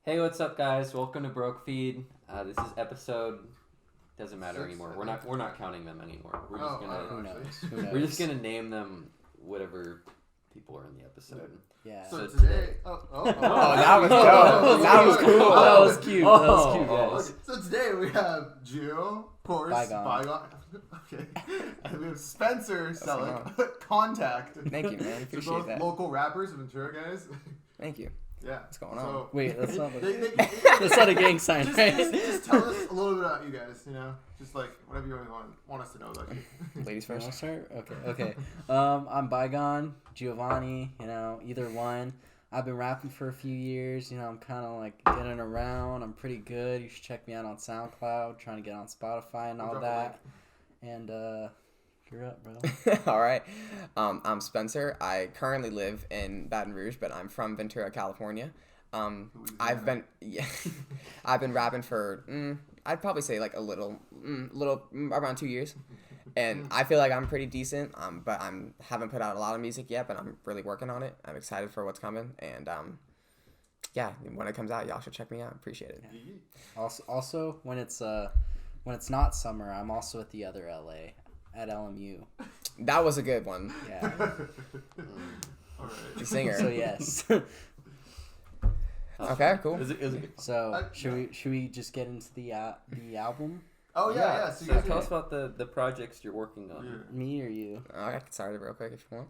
Hey, what's up, guys? Welcome to Broke Feed. This is episode. Doesn't matter anymore. We're not counting them anymore. We're just Who knows? We're just gonna name them whatever people are in the episode. Yeah. So today, that was dope. That was cool. That was cute. That was cute, guys. Okay, so today we have Gio, of course, Bygone. Okay, and we have Spencer Selleck, Contact. Thank you, man. Appreciate both that. local rappers, Ventura guys. Thank you. Yeah. What's going on? Wait, that's not that's not a gang sign, right? Just tell us a little bit about you guys. You know, just like whatever you want us to know about you. Ladies You wanna first. start? Okay. I'm Bygone, Giovanni. Either one. I've been rapping for a few years. I'm kind of like getting around. I'm pretty good. You should check me out on SoundCloud. Trying to get on Spotify and all that. And you're up, bro. All right. I'm Spencer. I currently live in Baton Rouge, but I'm from Ventura, California. I've been rapping for I'd probably say like a little around 2 years, and I feel like I'm pretty decent. But haven't put out a lot of music yet, but I'm really working on it. I'm excited for what's coming, and yeah, when it comes out, y'all should check me out. Appreciate it. Yeah. Also, when it's not summer, I'm also at the other LA. At LMU. That was a good one. Yeah. All right. The singer. So yes. Okay, cool. Is it good? So should we just get into the album? Oh yeah. So you So guys tell us about the projects you're working on. Yeah. Me or you? I can start it real quick if you want.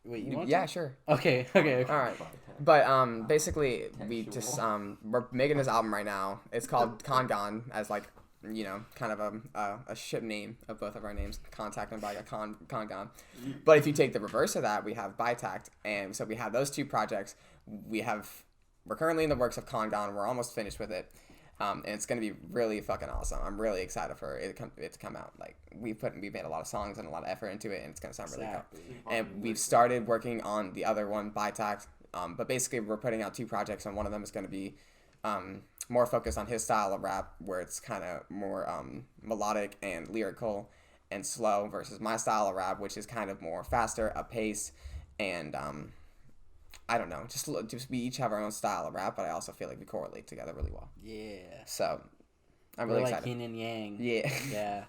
Wait, you want? Yeah, to? sure. Okay. All right. But basically, we just we're making this album right now. It's called Congone, as like kind of a ship name of both of our names, Contact and Congone. But if you take the reverse of that, we have Bytact, and so we have those two projects. We're currently in the works of Congone. We're almost finished with it, and it's gonna be really fucking awesome. I'm really excited for it to come out. Like we've made a lot of songs and a lot of effort into it, and it's gonna sound really cool. And we've started working on the other one, Bytact. But basically, we're putting out two projects, and one of them is gonna be more focused on his style of rap, where it's kind of more melodic and lyrical and slow, versus my style of rap, which is kind of more faster, a pace, and I don't know, just we each have our own style of rap, but I also feel like we correlate together really well. Yeah. So I'm We're really like excited. yin and yang. Yeah. Yeah.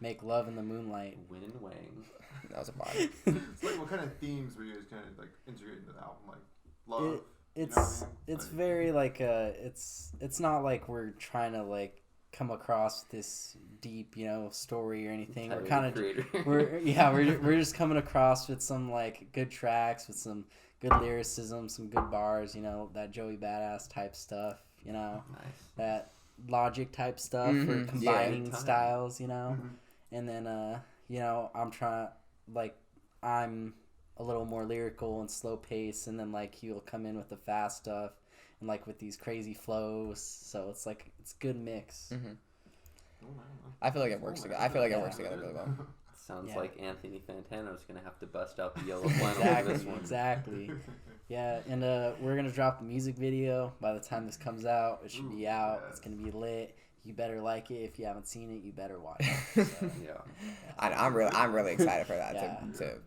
Make love in the moonlight. Win and Wang. That was a bar. It's like what kind of themes were you guys kind of like integrating into the album? Like love. It's very like it's not like we're trying to like come across this deep story or anything. We're kind of we're just coming across with some like good tracks with some good lyricism, some good bars, that Joey Badass type stuff, Nice. that Logic type stuff for combining styles, and then I'm a little more lyrical and slow pace, and then like he'll come in with the fast stuff and like with these crazy flows, so it's like it's a good mix. I feel like it works together. I feel like it works together really well. Sounds like Anthony Fantano's gonna have to bust out the yellow flannel for this one. Exactly. Yeah, and we're gonna drop the music video by the time this comes out. It should be out. It's gonna be lit. You better like it. If you haven't seen it, you better watch it. So, I'm really excited for that to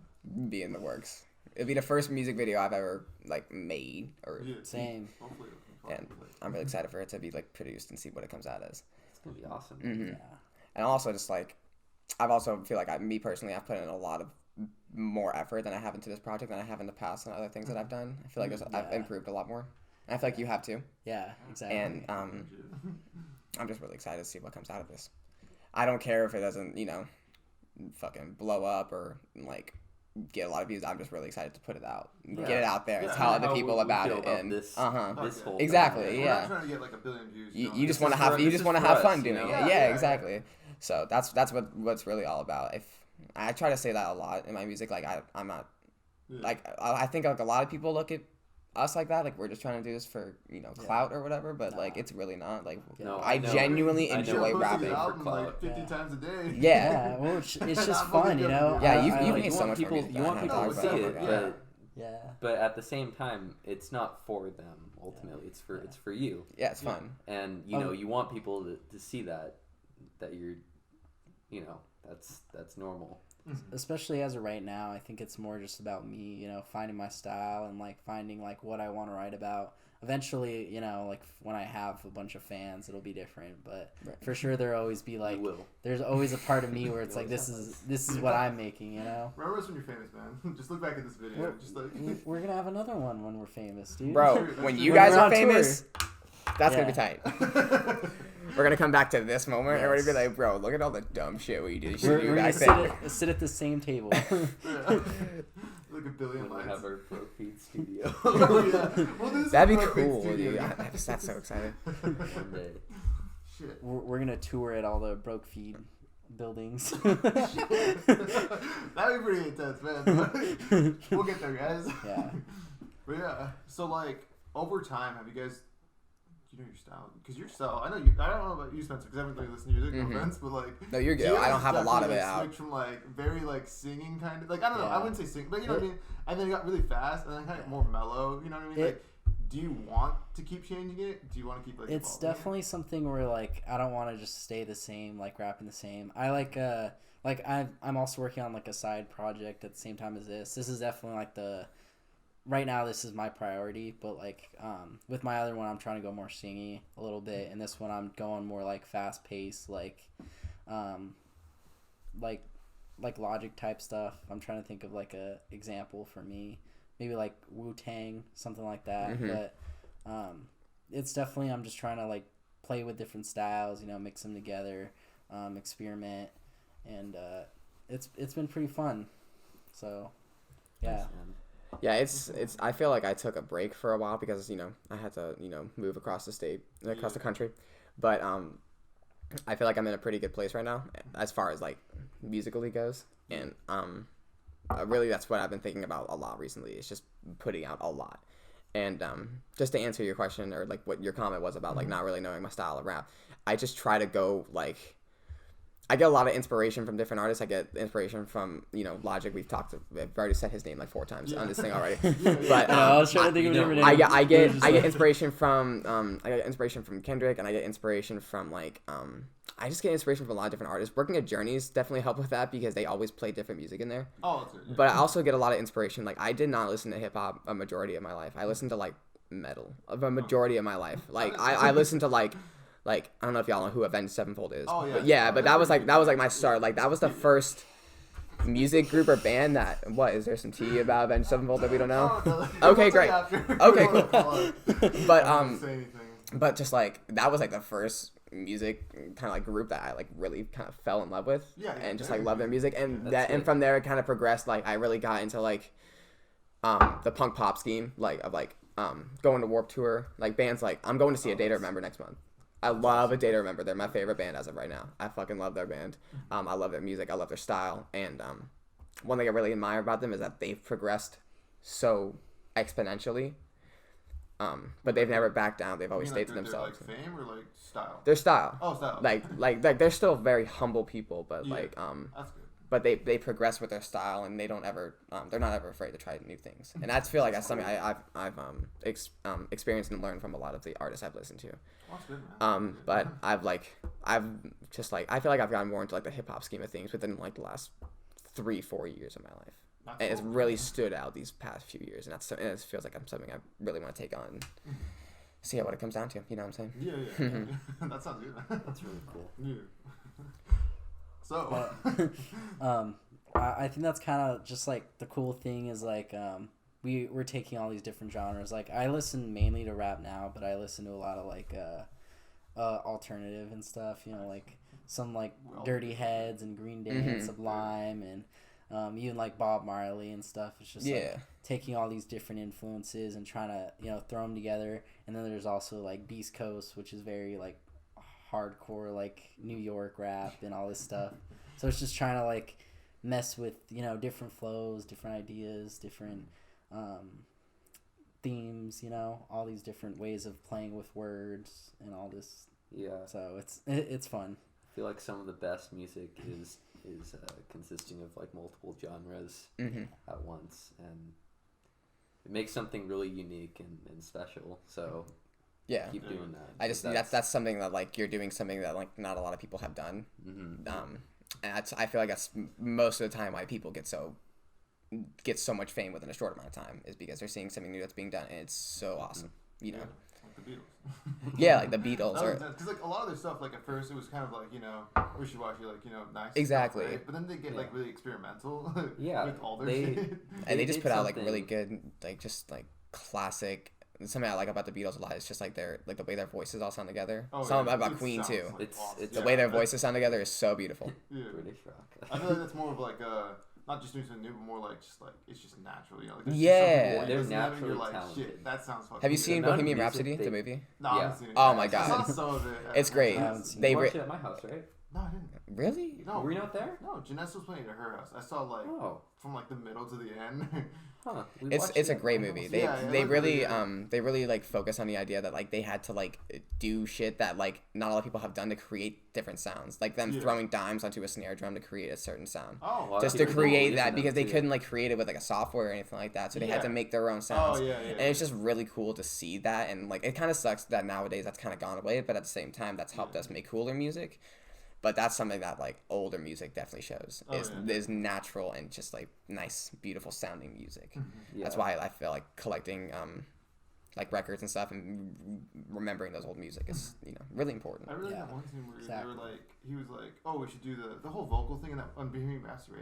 be in the works. It'll be the first music video I've ever like made same. And I'm really excited for it to be like produced and see what it comes out as. It's gonna be awesome. Yeah. And also just like I've also feel like I've put in a lot of more effort than I have into this project than I have in the past and other things that I've done. I feel like I've improved a lot more. And I feel like you have too. Yeah, exactly. And I'm just really excited to see what comes out of this. I don't care if it doesn't, fucking blow up or like get a lot of views. I'm just really excited to put it out, get it out there, and tell other people about it. And this whole exactly, thing. We're not trying to get like 1 billion views. You just want to have fun doing it. Yeah, exactly. Yeah. So that's what's really all about. If I try to say that a lot in my music, like I'm not like I think like a lot of people look at us like that, like we're just trying to do this for clout or whatever, but like it's really not. Like I genuinely enjoy rapping. Album, like 50 times a day. Yeah. Well, it's just fun, Yeah, you've made you so want much people, more music you than want I people have to to see talk it, about. but at the same time, it's not for them. Ultimately, it's for you. Yeah, it's fun. And you want people to see that you're, that's normal. Especially as of right now, I think it's more just about me, finding my style and like finding like what I want to write about. eventually, you know, like when I have a bunch of fans, it'll be different. But for sure, there'll always be like, there's always a part of me where it's like, this is what I'm making, you know. Remember us when you're famous, man. Just look back at this video. We're gonna have another one when we're famous, dude. Bro, when you guys are famous, that's gonna be tight. We're gonna come back to this moment and we're gonna be like, bro, look at all the dumb shit we did. We're gonna sit at the same table. Like a billion lights. Have our Broke Feed studio. That'd be cool, dude. That's so excited. One day. Shit. We're gonna tour at all the Broke Feed buildings. That'd be pretty intense, man. We'll get there, guys. Yeah. But yeah, so like over time, have you guys? You know your style, because your style. I know you. I don't know about you, Spencer, because I haven't really listened to your music, no offense, but like. No, you're good. I don't have a lot of it out. Switch from like very like singing kind of like I don't know. I wouldn't say sing, but you know what I mean. And then it got really fast, and then kind of more mellow. You know what I mean? Like, do you want to keep changing it? Do you want to keep like? It's definitely something where like I don't want to just stay the same, like rapping the same. I like I'm also working on like a side project at the same time as this. This is definitely like right now this is my priority, but like with my other one I'm trying to go more singy a little bit, and this one I'm going more like fast paced, like Logic type stuff. I'm trying to think of like a example for me, maybe like Wu-Tang, something like that. But it's definitely, I'm just trying to like play with different styles, you know, mix them together, experiment, and it's been pretty fun. So yeah. Yeah, it's. I feel like I took a break for a while because, you know, I had to, you know, move across the country, but I feel like I'm in a pretty good place right now as far as like musically goes, and really that's what I've been thinking about a lot recently. It's just putting out a lot, and just to answer your question or like what your comment was about like not really knowing my style of rap, I just try to go like. I get a lot of inspiration from different artists. I get inspiration from, you know, Logic. I've already said his name like 4 times on this thing already. But I was trying to think of different names. I get inspiration from Kendrick, and I get inspiration from like I just get inspiration from a lot of different artists. Working at Journeys definitely help with that because they always play different music in there. Oh, that's good. Yeah. But I also get a lot of inspiration. Like I did not listen to hip hop a majority of my life. I listened to like metal of a majority of my life. Like I listened to like I don't know if y'all know who Avenged Sevenfold is. Oh yeah. But yeah, but that was like my start. Like that was the first music group or band that. What is there some tea about Avenged Sevenfold that we don't know? Okay, great. Okay, cool. But just like that was like the first music kind of like group that I like really kind of fell in love with. Yeah. And just like loved their music, and from there it kind of progressed. Like I really got into like the punk pop scheme like of like going to Warped Tour, like bands like I'm going to see A Day to Remember next month. I love A Day to Remember. They're my favorite band as of right now. I fucking love their band. I love their music. I love their style. And one thing I really admire about them is that they've progressed so exponentially. But they've never backed down. They've always stayed to themselves. Like fame or like style? Their style. Oh, style. Like they're still very humble people, but like that's good. But they progress with their style, and they don't ever they're not ever afraid to try new things. And I feel like that's something I've experienced and learned from a lot of the artists I've listened to. That's good, man. But I've just like I feel like I've gotten more into like the hip hop scheme of things within like the last 3-4 years of my life. And it's really stood out these past few years, and it feels like I'm something I really want to take on. See what it comes down to. You know what I'm saying? Yeah. That sounds good. That's really cool. Yeah. So, I think that's kind of just like the cool thing is like we're taking all these different genres. Like I listen mainly to rap now, but I listen to a lot of like alternative and stuff. You know, like some like Dirty Heads and Green Day and Sublime and even like Bob Marley and stuff. It's just like taking all these different influences and trying to throw them together. And then there's also like Beast Coast, which is very like hardcore like New York rap and all this stuff. So it's just trying to like mess with different flows, different ideas, different themes, all these different ways of playing with words and all this. Yeah. So it's fun. I feel like some of the best music is consisting of like multiple genres at once, and it makes something really unique and special. So yeah, keep doing that. I just that's something that like you're doing something that like not a lot of people have done. And I feel like that's most of the time why people get so much fame within a short amount of time is because they're seeing something new that's being done, and it's so awesome. you know. Like the Beatles. Yeah, like the Beatles. Because like a lot of their stuff, like at first it was kind of like, wishy-washy, like, nice. Exactly. Stuff, right? But then they get like really experimental with all their they, shit. And they just put out like really good, like just like classic. Something I like about the Beatles a lot is just like the way their voices all sound together. Something about Queen too. Like awesome. The way their voices sound together is so beautiful. Yeah. British rock. I feel like that's more of like not just doing something new, but more like it's just natural. Like they're naturally like, talented. Shit, that sounds fucking Have you good. seen Bohemian Rhapsody, the movie? No, I haven't seen it. Oh my god, I saw some of it. It's great. You watched it at my house, right? No, I didn't. Really? No, were you not there? No, Janessa was playing it at her house. I saw like from like the middle to the end. Huh. It's a great movie. They really like focus on the idea that like they had to like do shit that like not a lot of people have done to create different sounds. Like them throwing dimes onto a snare drum to create a certain sound. Oh, just to create that because they couldn't like create it with like a software or anything like that. So they had to make their own sounds. Oh, yeah. And it's just really cool to see that, and like it kind of sucks that nowadays that's kind of gone away, but at the same time that's helped us make cooler music. But that's something that like older music definitely shows is natural and just like nice, beautiful sounding music. Yeah. That's why I feel like collecting like records and stuff and remembering those old music is really important. I really got one scene where they were like, he was like, oh, we should do the whole vocal thing in that on Bohemian Rhapsody.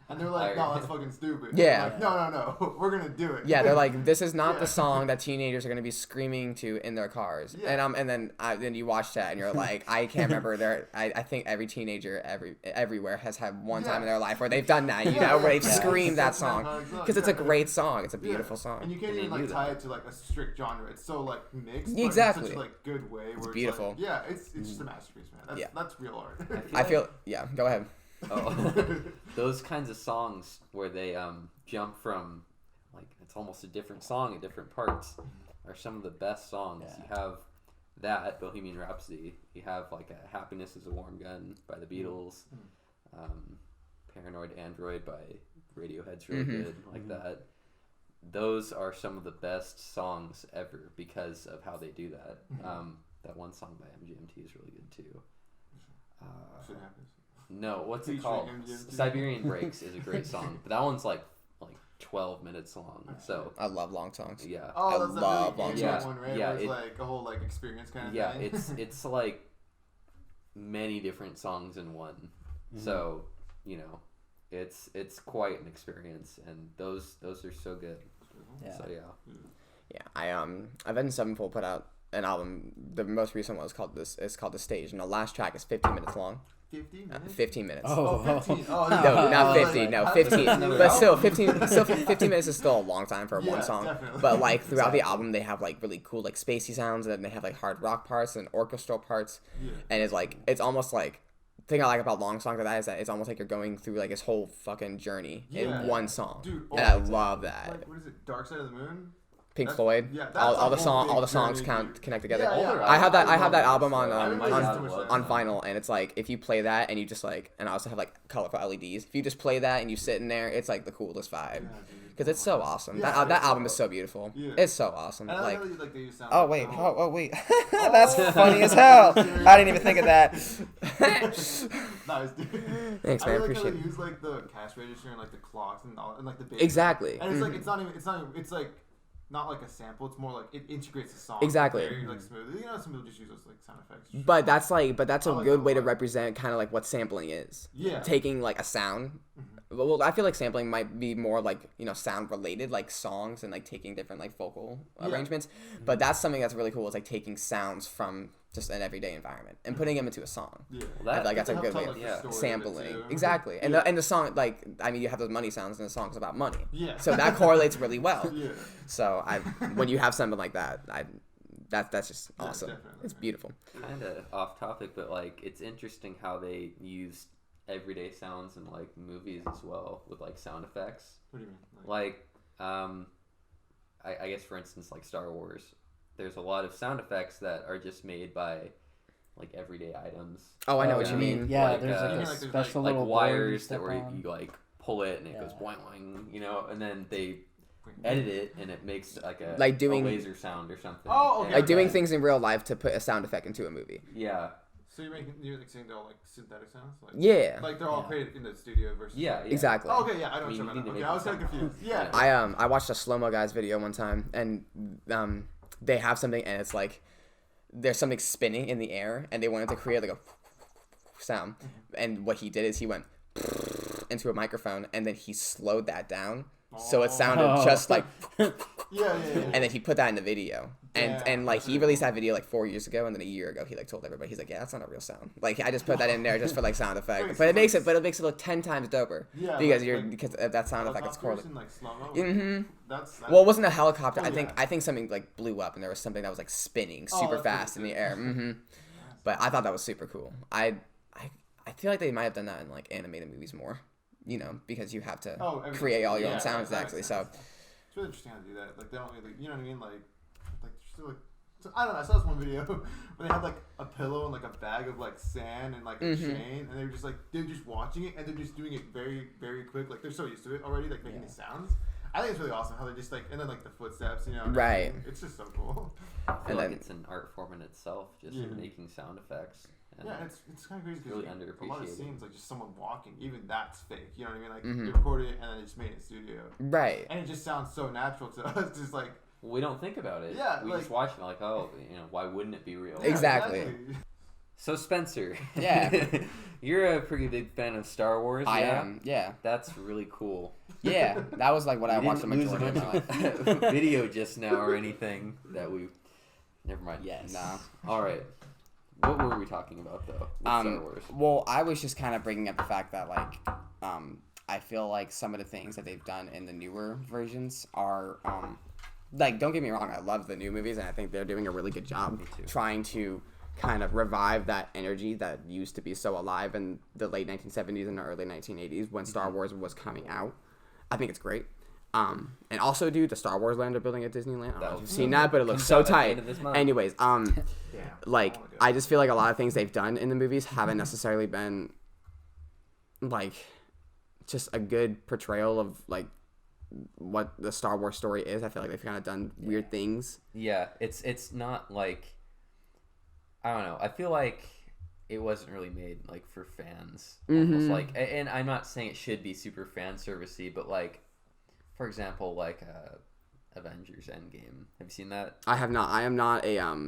And they're like, no, that's fucking stupid. Yeah. Like, no, we're gonna do it. Yeah, they're like, this is not the song that teenagers are gonna be screaming to in their cars. Yeah. And then you watch that and you're like, I can't remember. I think every teenager everywhere has had one time in their life where they've done that. Where they've screamed that song because it's a great song. It's a beautiful song. And you can't even like tie it to like a strict genre. It's so like mixed. Exactly. But in such a like good way. Where it's beautiful. Like, it's just a masterpiece, man. That's real art. I feel go ahead. Those kinds of songs where they jump from like it's almost a different song in different parts are some of the best songs. You have that Bohemian Rhapsody. You have like a Happiness Is a Warm Gun by the Beatles. Paranoid Android by Radiohead's really good like that. Those are some of the best songs ever because of how they do that. That one song by MGMT is really good too. No, what's it called? Siberian Breaks is a great song, but that one's like 12 minutes long. So I love long songs. Yeah, I love long songs. One, right? Yeah, it's like a whole like experience kind of thing. Yeah, it's like many different songs in one. So it's quite an experience, and those are so good. Yeah. So Avenged Sevenfold put out an album. The most recent one is called The Stage, and the last track is 15 minutes long. 15 minutes? 15 minutes. Oh, 15. Oh, no, not 50. No, 15. But still, 15 minutes is still a long time for one song. Definitely. But like throughout the album, they have like really cool like spacey sounds, and they have like hard rock parts and orchestral parts. Yeah. And it's almost like the thing I like about long songs like that is that it's almost like you're going through like this whole fucking journey in one song. Dude, and I love that. Like, what is it? Dark Side of the Moon? Pink Floyd. Yeah, all the songs connect together. Yeah. I have that album on vinyl, and it's like if you play that and you just like, and I also have like colorful LEDs. If you just play that and you sit in there, it's like the coolest vibe because it's so awesome. That album is so beautiful. Yeah. It's so awesome. And like, they use sound oh wait, that's funny as hell. I didn't even think of that. Nice, dude. Thanks, man. I Appreciate it. They use like the cash register and like the clocks and like the bass. Exactly. And it's like it's like not like a sample. It's more like it integrates the song. Exactly. Very like smoothly. Some people just use those like sound effects. But that's a good way to represent kind of like what sampling is. Yeah. Taking like a sound. Well, I feel like sampling might be more like sound related, like songs and like taking different like vocal arrangements. But that's something that's really cool. Is like taking sounds from just an everyday environment and putting them into a song. Yeah. Well, that's a good way of sampling. Exactly. And the song, like, I mean, you have those money sounds and the song's about money. Yeah. So that correlates really well. Yeah. So when you have something like that, that's just awesome. It's beautiful. Kind of off topic, but like it's interesting how they use everyday sounds in like movies as well with like sound effects. What do you mean? Like I guess for instance like Star Wars. There's a lot of sound effects that are just made by like everyday items. Oh, I know what you mean. Yeah, like, there's like a special like little wires that where you like pull it and it goes boing boing, and then they edit it and it makes like a laser sound or something. Oh, okay. Like doing things in real life to put a sound effect into a movie. Yeah. So you're like saying they're all like synthetic sounds? Like, yeah. Like they're all created in the studio versus... Yeah. Exactly. Oh, okay, yeah, I don't know. Okay, I was kind of confused. Yeah. I watched a Slow-Mo Guys video one time, and they have something and it's like there's something spinning in the air and they wanted to create like a sound. And what he did is he went into a microphone and then he slowed that down so it sounded just like and then he put that in the video. And like he released that video like 4 years ago, and then a year ago he like told everybody, he's like, yeah, that's not a real sound. Like I just put that in there just for like sound effect, but it makes it look 10 times doper. Yeah, because of that sound effect. It's correlated. Well, it wasn't a helicopter. I think something like blew up, and there was something that was like spinning super fast in the air. But I thought that was super cool. I feel like they might have done that in like animated movies more, you know, because you have to create all your own sounds actually. So it's really interesting how to do that. Like they don't really, you know what I mean, like. So I don't know. I saw this one video where they had like a pillow and like a bag of like sand and like a chain, and they were just like they're just watching it and they're just doing it very very quick. Like they're so used to it already, like making these sounds. I think it's really awesome how they're just like, and then like the footsteps, you know. Right. It's just so cool. I feel like it's an art form in itself, just making sound effects. And it's kind of crazy. Really underappreciated. A lot of scenes, like just someone walking, even that's fake. You know what I mean? Like they recorded it and then they just made it in studio. Right. And it just sounds so natural to us. Just like. We don't think about it. Yeah, we just watch it like, oh, you know, why wouldn't it be real? Yeah, exactly. So Spencer, yeah, you're a pretty big fan of Star Wars. I am. Yeah, that's really cool. Yeah, that was like what I watched the majority of my life. Video just now or anything that we. Never mind. Yes. Nah. All right. What were we talking about though? With Star Wars. Well, I was just kind of bringing up the fact that like, I feel like some of the things that they've done in the newer versions are like, don't get me wrong, I love the new movies, and I think they're doing a really good job trying to kind of revive that energy that used to be so alive in the late 1970s and the early 1980s when Star Wars was coming out. I think it's great. And also, dude, the Star Wars land they're building at Disneyland. I don't know if you've seen that, but it looks so tight. Anyways, like, I just feel like a lot of things they've done in the movies haven't necessarily been, like, just a good portrayal of, like, what the Star Wars story is. I feel like they've kind of done weird things. Yeah, it's not like, I don't know. I feel like it wasn't really made like for fans. Almost like, and I'm not saying it should be super fan servicey, but like, for example, like Avengers Endgame. Have you seen that? I have not. I am not a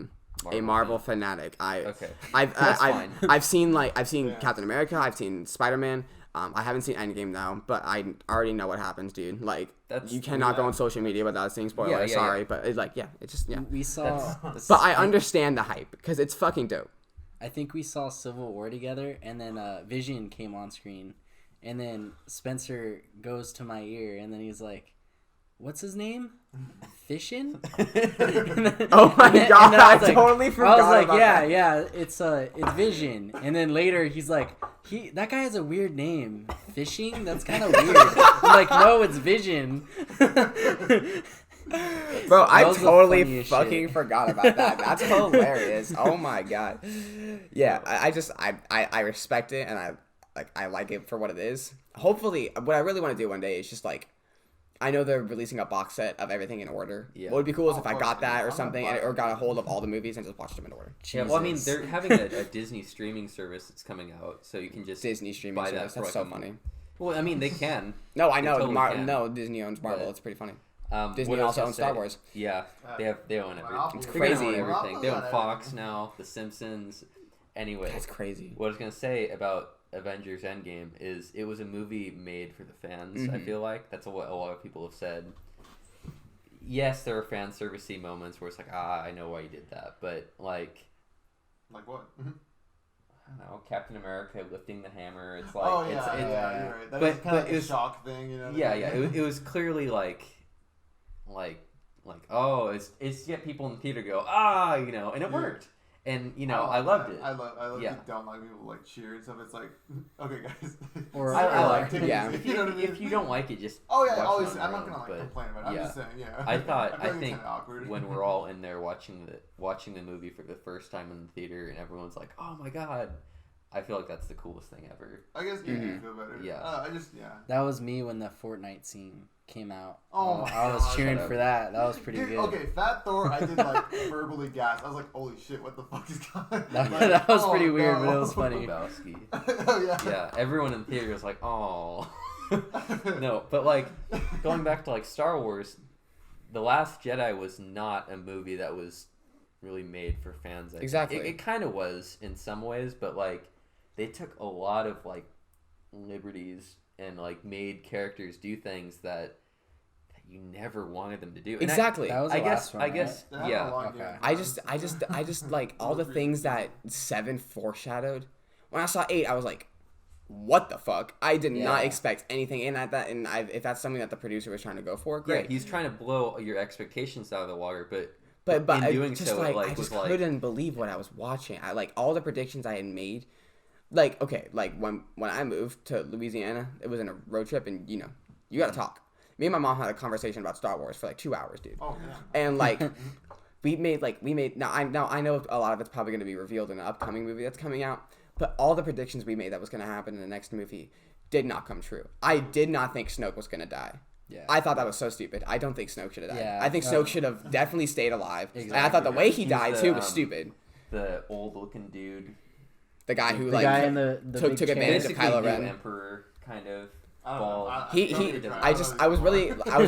Marvel fanatic. I've seen Captain America. I've seen Spider-Man. I haven't seen Endgame though, but I already know what happens, dude. Like, you cannot go on social media without seeing spoilers. Sorry, but it's like, it's just, We saw... But I understand the hype, because it's fucking dope. I think we saw Civil War together, and then Vision came on screen, and then Spencer goes to my ear, and then he's like, what's his name? Fishin'? Oh my god, I totally forgot. I was like, about it's Vision. And then later he's like, that guy has a weird name. Fishing? That's kind of weird. I'm like, no, it's Vision. Bro, I totally fucking forgot about that. That's hilarious. Oh my god. Yeah, I respect it, and I like it for what it is. Hopefully, what I really want to do one day is just like, I know they're releasing a box set of everything in order. Yeah. What would be cool is if I got that or something, or got a hold of all the movies and just watched them in order. Yeah, well, I mean, they're having a Disney streaming service that's coming out, so you can just Disney streaming buy service. That's so funny. Well, I mean, they can. No, I know. No, Disney owns Marvel. It's pretty funny. Disney also owns Star Wars. Yeah, they own everything. It's crazy. They own everything. They own Fox now, The Simpsons. Anyway, that's crazy. What I was gonna say about Avengers Endgame is it was a movie made for the fans. I feel like that's what a lot of people have said. Yes, there are fan servicey moments where it's like, I know why you did that, but like what? I don't know, Captain America lifting the hammer. It's like, you're right. That was kind of like a shock thing, you know? It was clearly like, oh, it's to get people in the theater to go, you know, and it worked. And, you know, I loved it. I love don't like people like cheer and stuff. It's like, okay, guys. Or I liked it. Yeah. You know what I mean? If you don't like it, just always. I'm not gonna complain about it. I'm just saying, I think when we're all in there watching the movie for the first time in the theater, and everyone's like, oh my god, I feel like that's the coolest thing ever. I guess you feel better. Yeah. That was me when the Fortnite scene came out. Oh my I was cheering for that. That was pretty good. Okay, Fat Thor, I did like verbally gasp. I was like, holy shit, what the fuck is going on? That was pretty weird, but it was funny. Yeah, everyone in the theater was like, oh. No, but like, going back to like Star Wars, The Last Jedi was not a movie that was really made for fans. Exactly. It kind of was in some ways, but like they took a lot of like liberties and like made characters do things that you never wanted them to do. And exactly. That was the last one, I guess right? yeah. Okay. I just like all the things that 7 foreshadowed. When I saw 8, I was like, what the fuck? I did not expect anything in that, and if that's something that the producer was trying to go for, great. Yeah, he's trying to blow your expectations out of the water, but in doing just so, like, I just couldn't believe what I was watching. I like all the predictions I had made. Like, okay, like when I moved to Louisiana, it was in a road trip, and you gotta talk. Me and my mom had a conversation about Star Wars for like 2 hours, dude. Oh yeah. And like we made now I know a lot of it's probably gonna be revealed in an upcoming movie that's coming out. But all the predictions we made that was going to happen in the next movie did not come true. I did not think Snoke was going to die. Yeah. I thought that was so stupid. I don't think Snoke should have died. Yeah. I think Snoke should have definitely stayed alive. Exactly. And I thought the way he He's died, the, too, was stupid. The old-looking dude. The guy who, the guy in the took big advantage of Basically Kylo new Ren. Emperor, kind of. I don't know. Bald. I was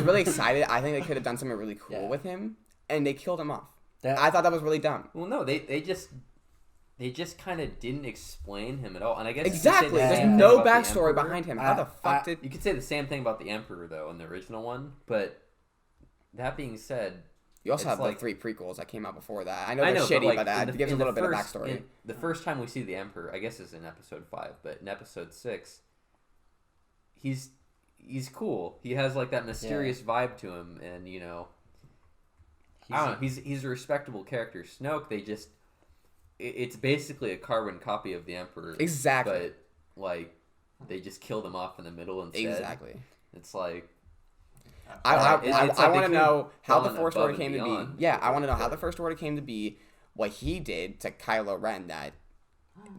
really excited. I think they could have done something really cool with him, and they killed him off. I thought that was really dumb. Well, no, they just kind of didn't explain him at all, and I guess exactly. There's no backstory behind him. How the fuck did you could say the same thing about the Emperor though in the original one? But that being said, you also have like, the 3 prequels that came out before that. I know they're shitty, but that gives a little bit of backstory. The first time we see the Emperor, I guess, is in episode 5, but in episode 6, he's cool. He has like that mysterious vibe to him, and I don't know. He's a respectable character. Snoke, it's basically a carbon copy of the Emperor. Exactly. But like they just killed him off in the middle instead. Exactly. It's like I want to know how the First Order came to beyond. be. Yeah, I want to know how the First Order came to be, what he did to Kylo Ren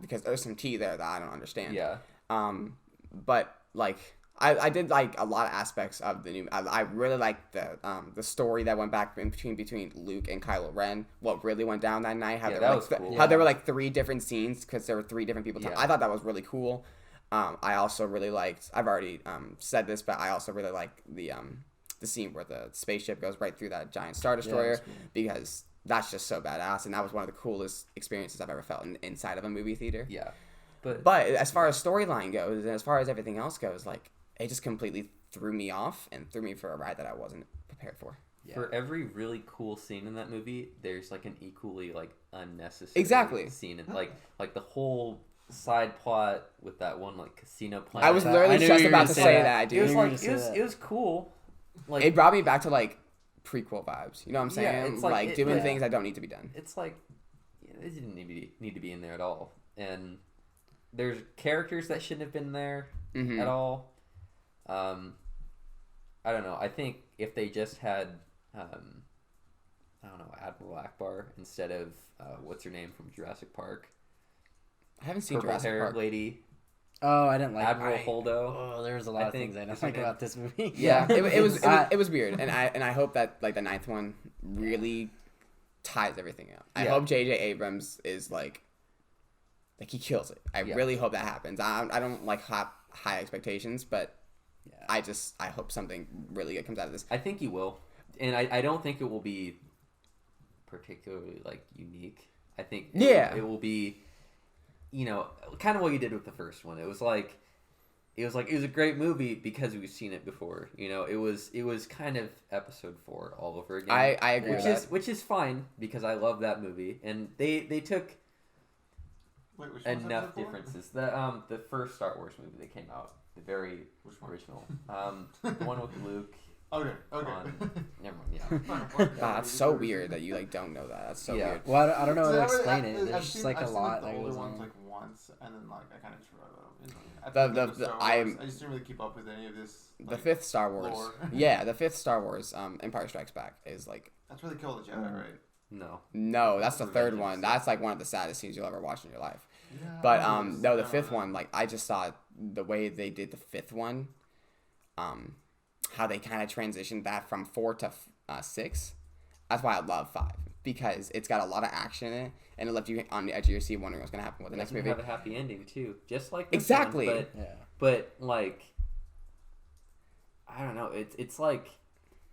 because there's some tea there that I don't understand. Yeah. But like I did like a lot of aspects of the new. I really liked the story that went back in between Luke and Kylo Ren. What really went down that night? How that was cool. How there were like 3 different scenes because there were 3 different people. Yeah. I thought that was really cool. I also really liked. I've already said this, but I also really liked the scene where the spaceship goes right through that giant Star Destroyer because that's just so badass, and that was one of the coolest experiences I've ever felt inside of a movie theater. Yeah. But as far as storyline goes, and as far as everything else goes, like it just completely threw me off and threw me for a ride that I wasn't prepared for. Yeah. For every really cool scene in that movie, there's like an equally like unnecessary scene, and like the whole side plot with that one like casino planet. I was literally just about to say that, dude. It was cool. Like it brought me back to like prequel vibes. You know what I'm saying? Yeah, it's like doing things that don't need to be done. It's like it didn't need to be in there at all, and there's characters that shouldn't have been there at all. I don't know. I think if they just had, I don't know, Admiral Akbar instead of what's her name from Jurassic Park? I haven't seen Jurassic Park. Lady. Oh, I didn't like Admiral Holdo. Oh, there was a lot of things I don't like about this movie. Yeah, it was weird, and I hope that like the 9th one really ties everything up. I hope J.J. Abrams is like he kills it. I really hope that happens. I don't like high expectations, but I hope something really good comes out of this. I think he will, and I don't think it will be particularly like unique. I think it will be, kind of what you did with the first one. It was a great movie because we've seen it before. It was kind of episode 4 all over again. I agree with that. Which is fine because I love that movie, and they took enough differences. The first Star Wars movie that came out, the very original, the one with Luke. Okay. Never mind. Yeah. That's so weird that you like don't know that. That's so weird. Well, I don't know how to explain it. I've There's just like a lot that goes on. Like once, and then like I kind of just wrote it up. I just didn't really keep up with any of this. The 5th Star Wars. Yeah, the 5th Star Wars. Empire Strikes Back is like. That's where they kill the Jedi, right? No, that's the 3rd one. That's like one of the saddest scenes you'll ever watch in your life. Yeah, but no, the 5th one, like I just saw the way they did the 5th one, how they kind of transitioned that from 4 to 6. That's why I love 5 because it's got a lot of action in it and it left you on the edge of your seat wondering what's gonna happen with the next movie. Have a happy ending too, just like this exactly. One, but like I don't know, it's like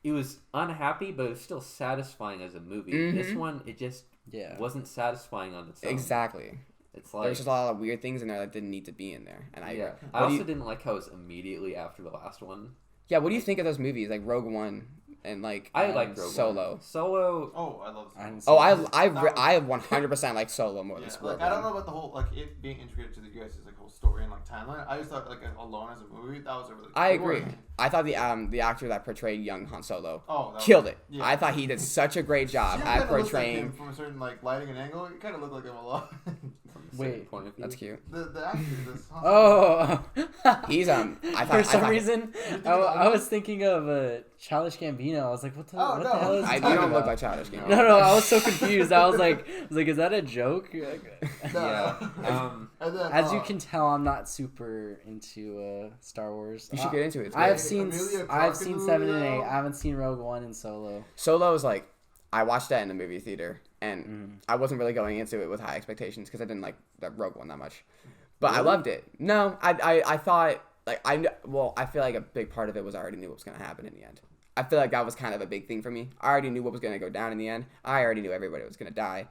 it was unhappy, but it was still satisfying as a movie. This one, it just wasn't satisfying on its own. Exactly. It's like there's just a lot of weird things in there that didn't need to be in there, and I also didn't like how it was immediately after the last one. Yeah, what do you think of those movies like Rogue One and like I like Rogue Solo? One. Solo. Oh, I love Solo. Oh, I 100% like Solo more than Rogue Like I don't know about the whole like it being integrated to the U.S. like whole story and like timeline. I just thought like alone as a movie that was a really. I agree. I thought the actor that portrayed young Han Solo killed it. Yeah. I thought he did such a great job at portraying. Like him from a certain like lighting and angle, it kind of looked like him a lot. Wait, point of view. That's cute. The actor. He's I thought for some reason I was thinking of Childish Gambino. I was like, what the hell is he you talking don't look about? like Childish Gambino. No, I was so confused. I was like, is that a joke? Yeah. And then, as you can tell, I'm not super into Star Wars. You should get into it. I've seen 7 and 8. I haven't seen Rogue One and Solo. Solo is like, I watched that in the movie theater, and I wasn't really going into it with high expectations because I didn't like that Rogue One that much. But really? I loved it. No, I thought like I feel like a big part of it was I already knew what was going to happen in the end. I feel like that was kind of a big thing for me. I already knew what was going to go down in the end. I already knew everybody was going to die.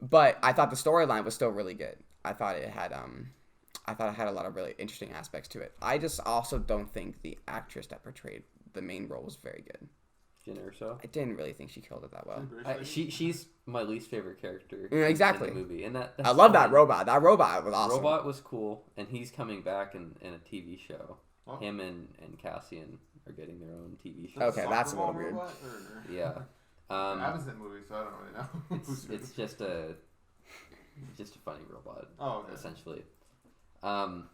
But I thought the storyline was still really good. I thought it had a lot of really interesting aspects to it. I just also don't think the actress that portrayed the main role was very good. Jenna Erso? I didn't really think she killed it that well. She's my least favorite character exactly. in the movie. And I love that robot. That robot was awesome. Robot was cool, and he's coming back in a TV show. Oh. Him and Cassian are getting their own TV show. Okay, that's a little weird. Yeah. I haven't seen the movie, so I don't really know. It's just a funny robot. Oh, okay. Essentially. And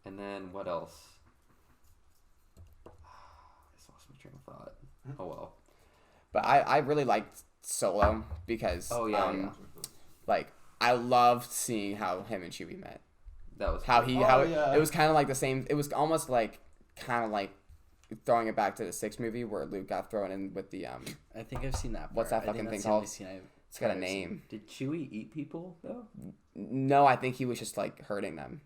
then what else? I just lost my train of thought. Oh well. But I really liked Solo because like I loved seeing how him and Chewie met. That was it was kind of like the same. It was almost like kind of like throwing it back to the 6th movie where Luke got thrown in with the I think I've seen that part. What's that fucking thing called? It's got a name. Did Chewie eat people though? No, I think he was just like hurting them.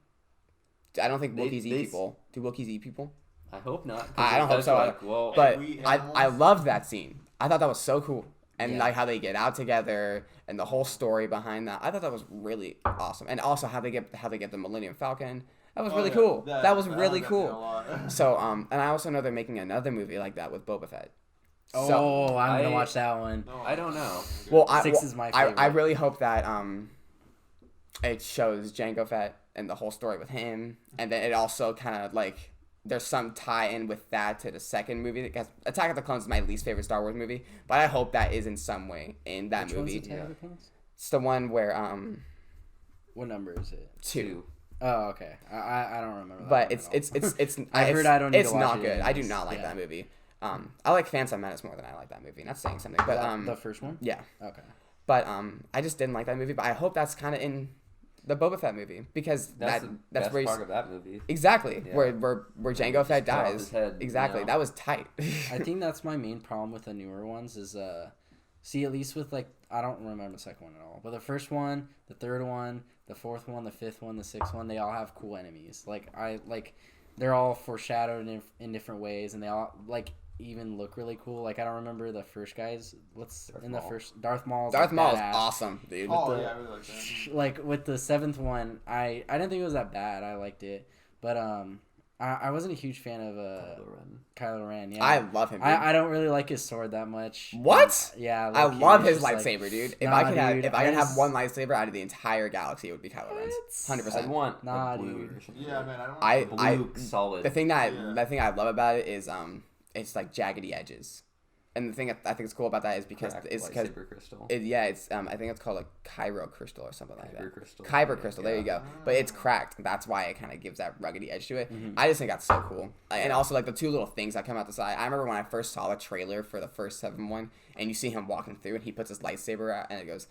I don't think Wookiees eat people. Do Wookiees eat people? I hope not. I don't hope so. But I loved that scene. I thought that was so cool. And like how they get out together and the whole story behind that. I thought that was really awesome. And also how they get the Millennium Falcon. That was really cool. That was really cool. So and I also know they're making another movie like that with Boba Fett. So, I'm gonna watch that one. I don't know. Well, 6 is my favorite. I really hope that it shows Jango Fett and the whole story with him, and then it also kind of like there's some tie-in with that to the 2nd movie. Because Attack of the Clones is my least favorite Star Wars movie, but I hope that is in some way in that movie. Which one's Attack of the Clones? It's the one where What number is it? 2. Oh, okay. I don't remember. That but it's I heard I don't need it's to watch not it good. anyways. I do not like that movie. I like Phantom Menace more than I like that movie. Not saying something, but the first one. Yeah. Okay. But I just didn't like that movie. But I hope that's kind of in the Boba Fett movie because that's the best where part of that movie. Exactly. Yeah. Where Jango Fett dies. Head, exactly. That was tight. I think that's my main problem with the newer ones is see at least with like I don't remember the second one at all, but the first one, the third one, the 4th one, the 5th one, the 6th one, they all have cool enemies. Like they're all foreshadowed in different ways, and they all like even look really cool. Like I don't remember the first guys. Darth Maul. Darth Maul is awesome, dude. I really like that. Like with the 7th one, I didn't think it was that bad. I liked it, but I wasn't a huge fan of Kylo Ren. Yeah, I love him. Dude. I don't really like his sword that much. What? Yeah, I love his lightsaber, dude. If I could have one lightsaber out of the entire galaxy, it would be Kylo Ren's. 100%. I'd want the blue dude. Yeah, man. I don't want blue solid. The thing that I love about it is it's like jaggedy edges. And the thing I think is cool about that is because it's because crystal. It's I think it's called a Kyber crystal or something like that. Kyber crystal. There you go. But it's cracked. That's why it kind of gives that ruggedy edge to it. Mm-hmm. I just think that's so cool. And also like the 2 little things that come out the side. I remember when I first saw the trailer for the first 7 one, and you see him walking through, and he puts his lightsaber out, and it goes.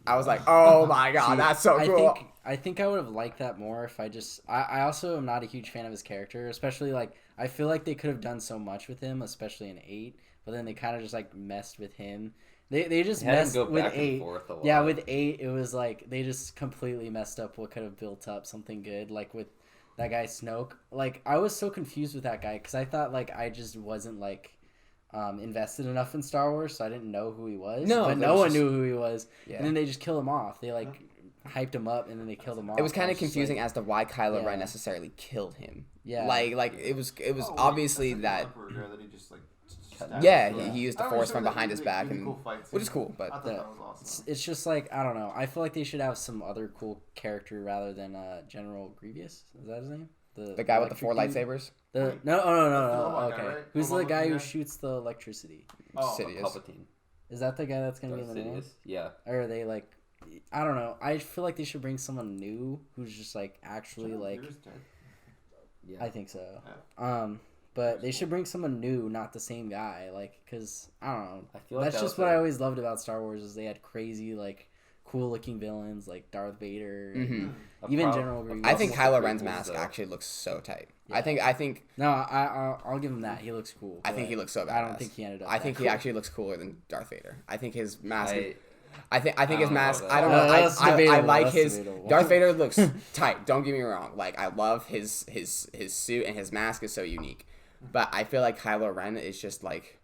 I was like, oh my god, that's so cool. I think I would have liked that more if I also am not a huge fan of his character, especially like I feel like they could have done so much with him, especially in 8, but then they kind of just like messed with him. They just messed with 8. Yeah, with 8 it was like they just completely messed up what could have built up something good, like with that guy Snoke. Like, I was so confused with that guy because I thought like I just wasn't like invested enough in Star Wars, so I didn't know who he was. No, but no one knew who he was. Yeah. And then they just killed him off. They like hyped him up and then they killed him off. It was kind of confusing as to why Kylo Ren necessarily killed him. Yeah. Like it was obviously that. He used the Force from behind his back, and which is cool. But awesome. It's just like, I don't know. I feel like they should have some other cool character rather than General Grievous. Is that his name? The guy with the 4 lightsabers. No. Okay. Right? Who's the guy who shoots the electricity? Sidious. Palpatine. Is that the guy that's gonna be in the movie? Yeah. Or are they like? I don't know. I feel like they should bring someone new who's just like actually like. Yeah. I think so. Yeah. But they should bring someone new, not the same guy. Like, cause I don't know. I feel like that's just what I always loved about Star Wars is they had crazy like cool looking villains like Darth Vader, and even General Grievous. I think Kylo Ren's mask actually looks so tight. Yeah. I think. No, I'll give him that. He looks cool. I think he looks so badass. I don't think he ended up. I think cool. he actually looks cooler than Darth Vader. I think his mask. I think his mask. I don't know. I like his. Debatable. Darth Vader looks tight. Don't get me wrong. Like I love his suit and his mask is so unique. But I feel like Kylo Ren is just like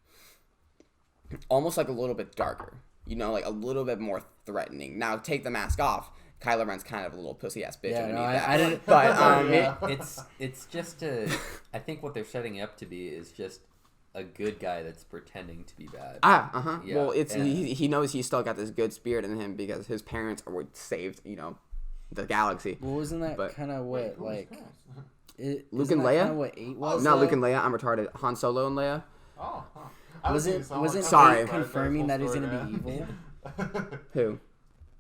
almost like a little bit darker. You know, like a little bit more threatening. Now take the mask off. Kylo Ren's kind of a little pussy ass bitch underneath that. I didn't. But it's just I think what they're setting up to be is just a good guy that's pretending to be bad. Yeah, well, he knows he's still got this good spirit in him because his parents were saved. You know, the galaxy. Well, isn't that kind of what like? Luke and Leia? What 8 was? Not Luke and Leia. I'm retarded. Han Solo and Leia. Oh. Was it Sorry. confirming that he's gonna be evil? Who?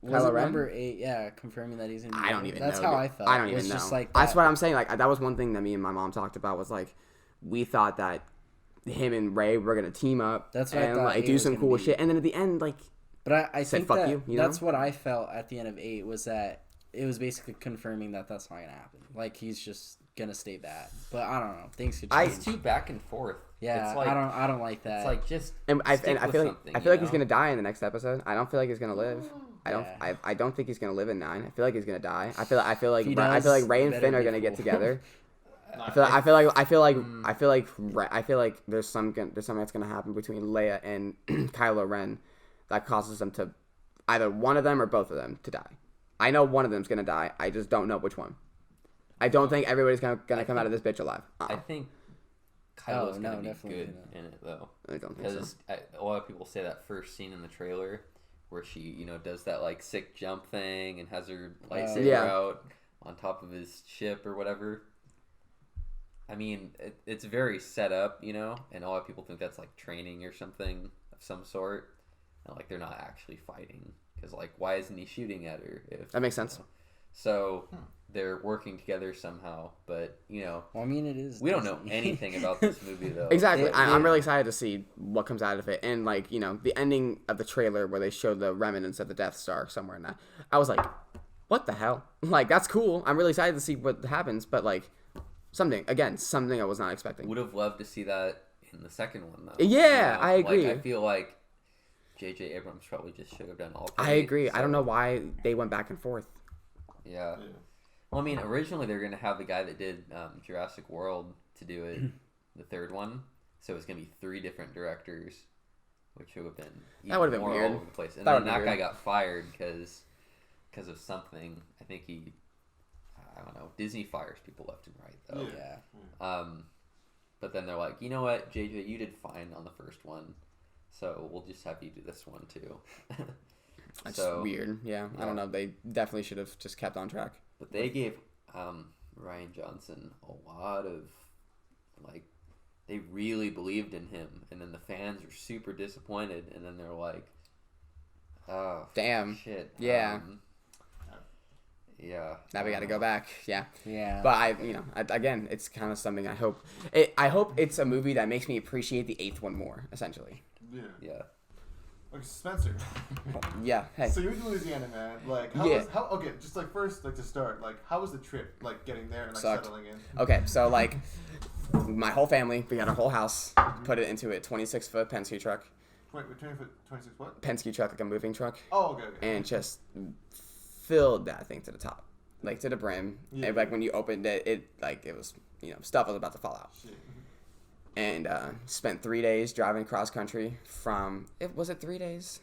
Was it number 8? Yeah, confirming that he's gonna be evil. I don't even know. That's how I felt. I don't even know. Just like that's what I'm saying. Like that was one thing that me and my mom talked about was like we thought that him and Rey were gonna team up. That's what and I thought like do some cool shit. And then at the end, like. But I said, think fuck that you that's know? what I felt at the end of 8 was that it was basically confirming that that's not gonna happen. Like he's just gonna stay bad, but I don't know. Things could change. It's too back and forth. Yeah, it's like, I don't like that. It's like just. And I feel like he's gonna die in the next episode. I don't feel like he's gonna live. I don't think he's gonna live in 9. I feel like he's gonna die. I feel like Rey and Finn are gonna get together. I feel like there's something that's gonna happen between Leia and Kylo Ren that causes them to either one of them or both of them to die. I know one of them's gonna die. I just don't know which one. I don't think everybody's gonna come out of this bitch alive. I think Kylo's gonna be good in it though. I don't think so. Because a lot of people say that first scene in the trailer where she, does that like sick jump thing and has her lightsaber out on top of his ship or whatever. I mean, it's very set up, and a lot of people think that's like training or something of some sort, and like they're not actually fighting because like why isn't he shooting at her? That makes sense. So they're working together somehow, but Well, I mean, it is. We don't know anything about this movie though. Exactly. I'm really excited to see what comes out of it, and like the ending of the trailer where they showed the remnants of the Death Star somewhere in that. I was like, what the hell? Like that's cool. I'm really excited to see what happens, but like something I was not expecting. Would have loved to see that in the second one though. Yeah, I agree. Like, I feel like J.J. Abrams probably just should have done all 3. I agree. So. I don't know why they went back and forth. Yeah. Well, I mean, originally they were going to have the guy that did Jurassic World to do it, the third one. So it was going to be 3 different directors, which would have been that would have been weird. All over the place. And then that guy got fired because of something. I think I don't know. Disney fires people left and right though. Yeah. But then they're like, you know what, JJ, you did fine on the first one, so we'll just have you do this one too. That's weird. Yeah, I don't know. They definitely should have just kept on track. But they gave Rian Johnson a lot of they really believed in him, and then the fans were super disappointed, and then they're like, "Oh, damn, shit, yeah." Yeah. Now we got to go back. Yeah. Yeah. But again, it's kind of something I hope it's a movie that makes me appreciate the 8th one more, essentially. Yeah. Okay, Spencer. Yeah. Hey. So you're in Louisiana, man. Like, okay, just like first, like to start, like, how was the trip, like getting there and like settling in? Okay, so like, my whole family, we got our whole house, put it into a 26-foot Penske truck. Wait, 26 what? Penske truck, like a moving truck. Oh, okay. And just filled that thing to the top. like to the brim. Yeah. And like when you opened it, it was stuff was about to fall out. Shit. And spent 3 days driving cross country from. Was it 3 days?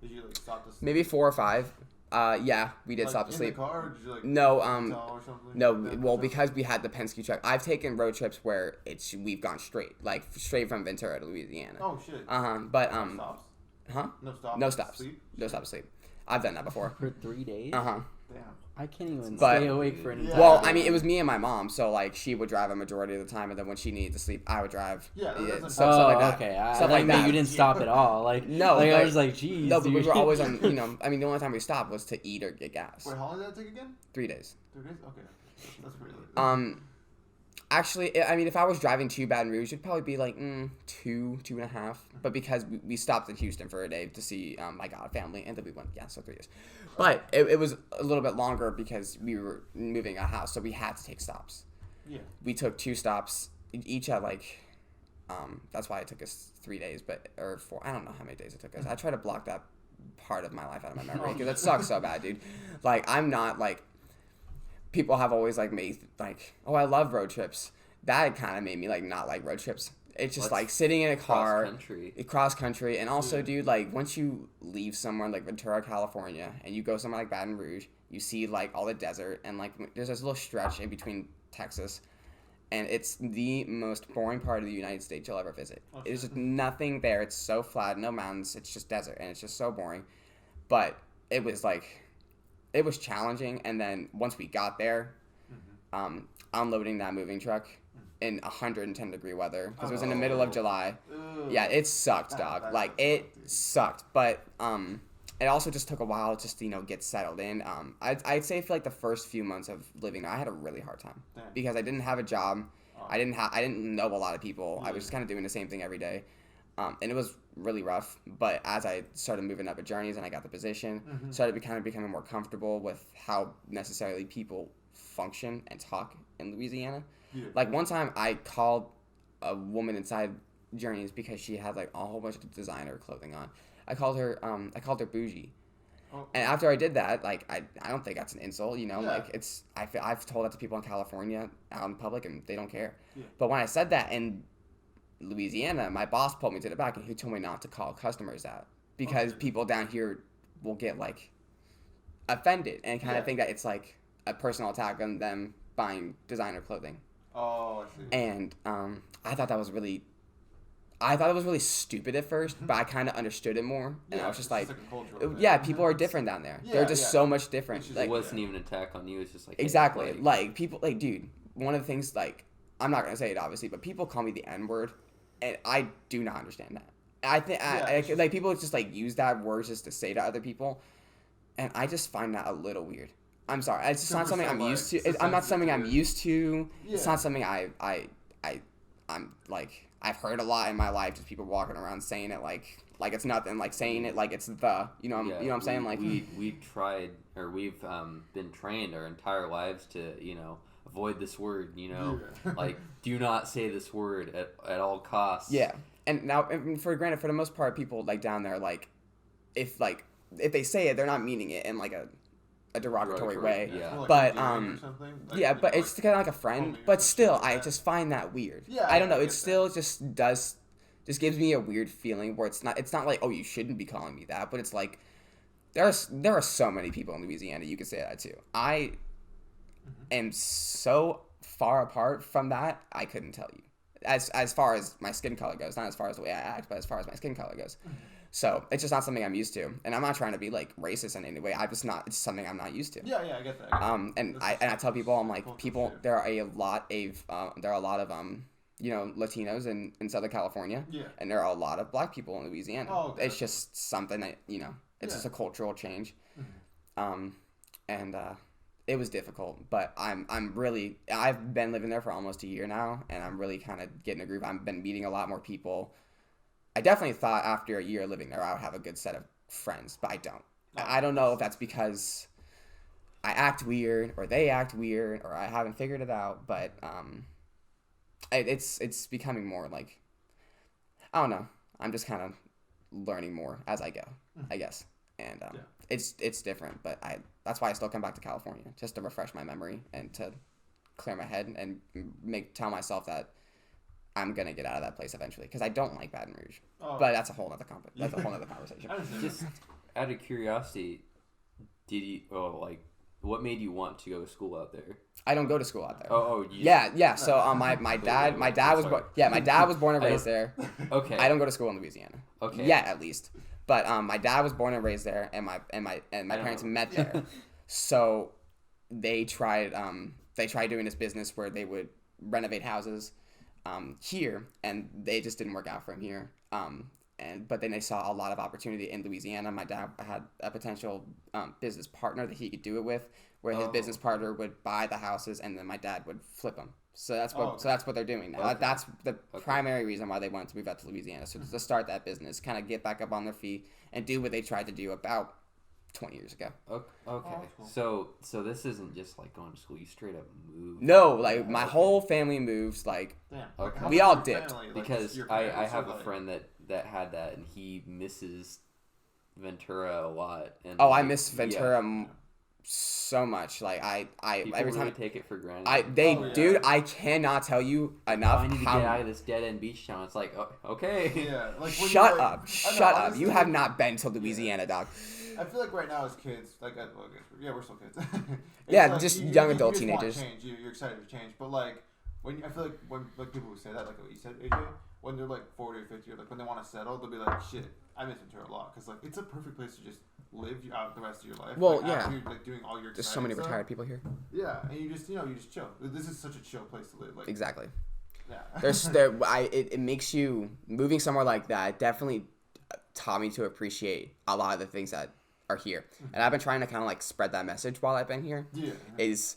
Did you like stop to sleep? Maybe 4 or 5. Yeah, we did stop to in sleep. The car, or did you, like, no, or something no. like that? Well, because we had the Penske truck, I've taken road trips where we've gone straight from Ventura to Louisiana. Oh shit. But No stops. Huh? No stops. No stops. Sleep? No stops to sleep. I've done that before. For 3 days. Damn. I can't even But- stay awake for an entire. Well, day. I mean, it was me and my mom, so like she would drive a majority of the time, and then when she needed to sleep, I would drive. Yeah, that's stuff like that. Okay. Stuff like that. you didn't stop at all. Like No, like, I but- was like, geez. No, but we dude. were always on. I mean, the only time we stopped was to eat or get gas. Wait, how long did that take again? 3 days. 3 days. Okay. That's pretty late. Actually, I mean, if I was driving to Baton Rouge, it'd probably be like 2 and a half. But because we stopped in Houston for a day to see my god family, and then we went, so 3 days. But it was a little bit longer because we were moving a house, so we had to take stops. Yeah. We took 2 stops each at like, that's why it took us 3 days, or 4. I don't know how many days it took us. I try to block that part of my life out of my memory because it sucks so bad, dude. Like I'm not like. People have always like made like, oh, I love road trips. That kind of made me like not like road trips. It's just like sitting in a car, cross country, and also, dude, like once you leave somewhere like Ventura, California, and you go somewhere like Baton Rouge, you see like all the desert, and like there's this little stretch in between Texas, and it's the most boring part of the United States you'll ever visit. There's just nothing there. It's so flat, no mountains. It's just desert, and it's just so boring. But it was challenging, and then once we got there, unloading that moving truck in 110-degree weather because it was in the middle of July. Yeah, it sucked, dog. Like it sucked, but it also just took a while just to get settled in. I'd say for like the first few months of living there, I had a really hard time because I didn't have a job. I didn't know a lot of people. I was just kind of doing the same thing every day. And it was really rough, but as I started moving up at Journeys and I got the position, started kind of becoming more comfortable with how necessarily people function and talk in Louisiana. Yeah. Like one time I called a woman inside Journeys because she had like a whole bunch of designer clothing on. I called her bougie. Oh. And after I did that, like I don't think that's an insult, like it's I've told that to people in California out in public and they don't care. Yeah. But when I said that in Louisiana, my boss pulled me to the back and he told me not to call customers that because people down here will get like offended and kind of think that it's like a personal attack on them buying designer clothing. Oh, I see. And I thought it was really stupid at first, but I kind of understood it more, and I was just like people are different down there. They're just so much different. It wasn't even an attack on you. It's just like exactly like people like dude. One of the things like I'm not gonna say it obviously, but people call me the N-word. And I do not understand that. I think like people just like use that word just to say to other people, and I just find that a little weird. I'm sorry, it's just not something I'm used to. I'm not something I'm used to. Yeah. It's not something I'm like I've heard a lot in my life. Just people walking around saying it like it's nothing, like saying it like it's the you know what I'm saying like we tried or we've been trained our entire lives to avoid this word, like do not say this word at all costs. Yeah, and now for the most part, people like down there, like if they say it, they're not meaning it in like a derogatory way. Yeah, but but it's kind of like a friend. But still, I just find that weird. Yeah, I don't know. It still just gives me a weird feeling where it's not like, oh, you shouldn't be calling me that, but it's like there are so many people in Louisiana you could say that to. I am so far apart from that, I couldn't tell you. As far as my skin color goes, not as far as the way I act, but as far as my skin color goes. So it's just not something I'm used to, and I'm not trying to be like racist in any way. It's something I'm not used to. Yeah, I get that. And I tell people, I'm like, people, there are a lot of Latinos in Southern California, and there are a lot of Black people in Louisiana. Oh, okay. It's just something that it's just a cultural change, and it was difficult, but I've been living there for almost a year now, and I'm really kind of getting a groove. I've been meeting a lot more people. I definitely thought after a year living there I would have a good set of friends, but I don't. I don't know if that's because I act weird or they act weird or I haven't figured it out, but it's becoming more like, I don't know. I'm just kind of learning more as I go, I guess. And it's different. But that's why I still come back to California, just to refresh my memory and to clear my head and tell myself that I'm gonna get out of that place eventually, because I don't like Baton Rouge. Oh. But that's a whole other conversation. Just out of curiosity, what made you want to go to school out there? I don't go to school out there. Yeah. So my dad was born and raised there. Okay. I don't go to school in Louisiana. Okay. Yeah, at least. But my dad was born and raised there, and my parents met there. So they tried doing this business where they would renovate houses here, and they just didn't work out for him here. But then they saw a lot of opportunity in Louisiana. My dad had a potential business partner that he could do it with, where his business partner would buy the houses and then my dad would flip them. So that's what they're doing now. Okay. That's the primary reason why they wanted to move out to Louisiana. So to start that business, kind of get back up on their feet and do what they tried to do about 20 years ago. Okay. So this isn't just like going to school. You straight up moved. No, like my whole family moves. Like we all dipped. Because I have a friend that had that, and he misses Ventura a lot. And I miss Ventura so much. Like people every time really take it for granted. Dude, I cannot tell you enough. I need to get out of this dead end beach town. It's like, okay. Yeah. Like, shut up. You have not been to Louisiana, dog. I feel like right now as kids, we're still kids. Yeah, like just young adult you teenagers. Want change. You're excited to change, but like I feel like when people who say that, like what you said, AJ, when they're like 40 or 50, or like when they want to settle, they'll be like, shit, I miss Ventura a lot, because like it's a perfect place to just live out the rest of your life. Well, like, yeah. You're, like doing all your There's so many retired people here. Yeah, and you just chill. This is such a chill place to live. Like exactly. Yeah. It makes you moving somewhere like that definitely taught me to appreciate a lot of the things that are here, and I've been trying to kind of like spread that message while I've been here. Yeah. Is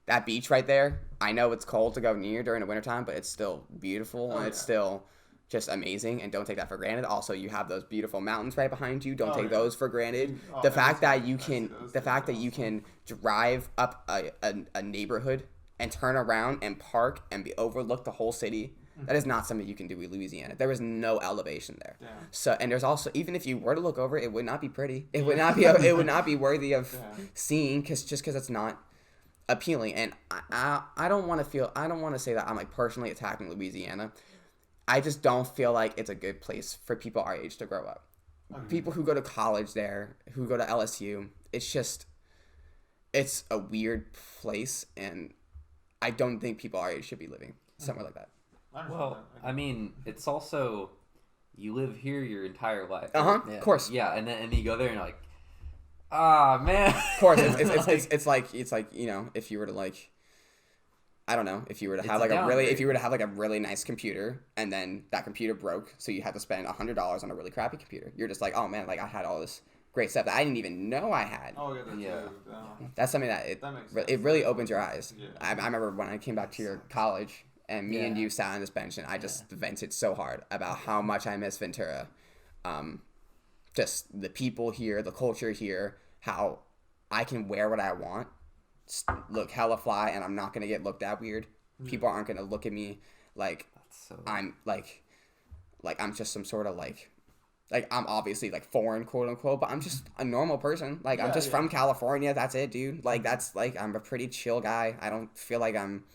that beach right there? I know it's cold to go near during the wintertime, but it's still beautiful and it's still just amazing, and don't take that for granted. Also, you have those beautiful mountains right behind you. Don't take those for granted. The fact that you can drive up a neighborhood and turn around and park and overlook the whole city. That is not something you can do in Louisiana. There is no elevation there. Yeah. So, and there's also, even if you were to look over, it would not be pretty. It would not be. It would not be worthy of seeing, because it's not appealing. And I don't want to say that I'm like personally attacking Louisiana. I just don't feel like it's a good place for people our age to grow up. Okay. People who go to college there, who go to LSU, it's a weird place, and I don't think people our age should be living somewhere like that. Well, I mean, it's also, you live here your entire life. Right? Yeah. Of course. Yeah, and then you go there and you're like, man. Of course, it's like if you were to like, I don't know, if you were to have like a really nice computer, and then that computer broke, so you had to spend $100 on a really crappy computer. You're just like, oh man, like I had all this great stuff that I didn't even know I had. Oh yeah, that's something that it really opens your eyes. Yeah. I remember when I came back to your college. And me and you sat on this bench, and I just vented so hard about how much I miss Ventura. Just the people here, the culture here, how I can wear what I want, look hella fly, and I'm not going to get looked at weird. People aren't going to look at me like I'm like I'm just some sort of like I'm obviously like foreign, quote unquote, but I'm just a normal person. Like I'm just from California. That's it, dude. Like that's like I'm a pretty chill guy. I don't feel like I'm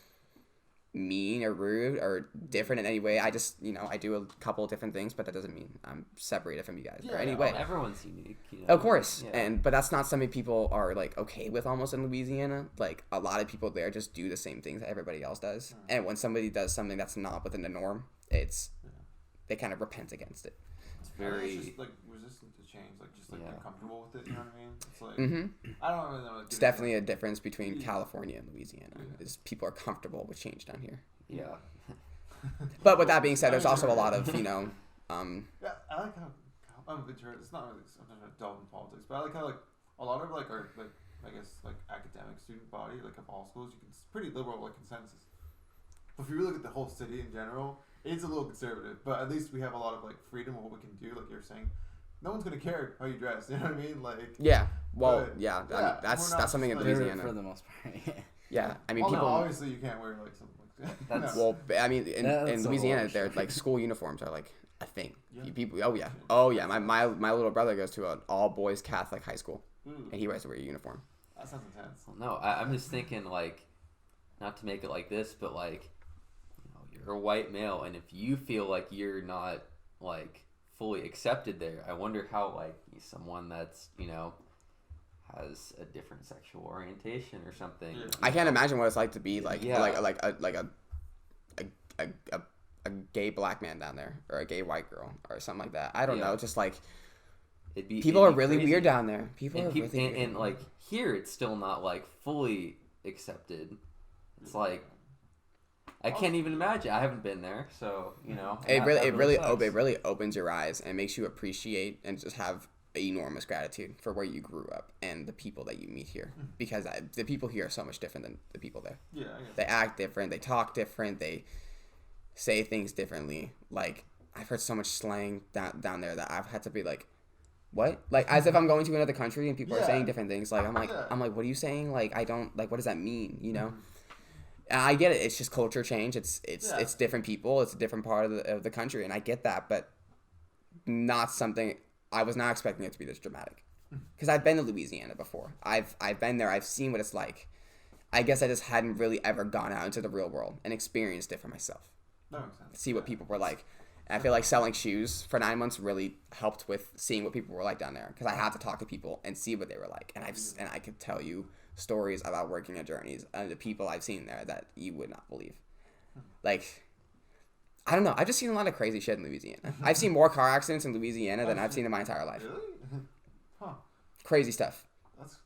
mean or rude or different in any way. I just, I do a couple of different things, but that doesn't mean I'm separated from you guys or any way. Everyone's unique. Of course. Yeah. But that's not something people are like okay with almost in Louisiana. Like a lot of people there just do the same things that everybody else does. And when somebody does something that's not within the norm, they kind of repent against it. It's very just like resistant to change, like just like they're comfortable with it, you know what I mean? It's like I don't really know. It's definitely a difference between California and Louisiana. Is people are comfortable with change down here. Yeah. But with that being said, there's also a lot of Yeah, I like how Ventura. It's not really sometimes I delve in politics, but I like how like a lot of like our like I guess like academic student body like of all schools, it's pretty liberal like consensus. But if you really look at the whole city in general, it's a little conservative, but at least we have a lot of like freedom of what we can do. Like you're saying, no one's gonna care how you dress. You know what I mean? Like I mean, that's something in Louisiana for the most part. Yeah, I mean, people. No, obviously, you can't wear like something like that. That's, well, I mean, in Louisiana, they're like school uniforms are like a thing. People, oh yeah. My little brother goes to an all boys Catholic high school. and he has to wear a uniform. That sounds intense. Well, no, I'm just thinking, like, not to make it like this, but, like, you're a white male, and if you feel like you're not, like, fully accepted there, I wonder how, like, someone that's, has a different sexual orientation or something. I can't imagine what it's like to be like a gay black man down there, or a gay white girl, or something like that. I don't know. Just like people are really weird down there. And like here, it's still not like fully accepted. It's like I can't even imagine. I haven't been there, so it really opens your eyes and makes you appreciate and just have enormous gratitude for where you grew up and the people that you meet here, because the people here are so much different than the people there. Yeah, they act different, they talk different, they say things differently. Like I've heard so much slang down there that I've had to be like, what? Like as if I'm going to another country and people are saying different things. Like I'm like, what are you saying? Like I don't like. What does that mean? I get it. It's just culture change. It's different people. It's a different part of the country, and I get that, but not something. I was not expecting it to be this dramatic, because I've been to Louisiana before. I've been there. I've seen what it's like. I guess I just hadn't really ever gone out into the real world and experienced it for myself. That makes sense. See what people were like. And I feel like selling shoes for 9 months really helped with seeing what people were like down there, because I had to talk to people and see what they were like, and I could tell you stories about working at Journeys and the people I've seen there that you would not believe. Like, I don't know. I've just seen a lot of crazy shit in Louisiana. I've seen more car accidents in Louisiana than I've seen in my entire life. Really? Huh. Crazy stuff. That's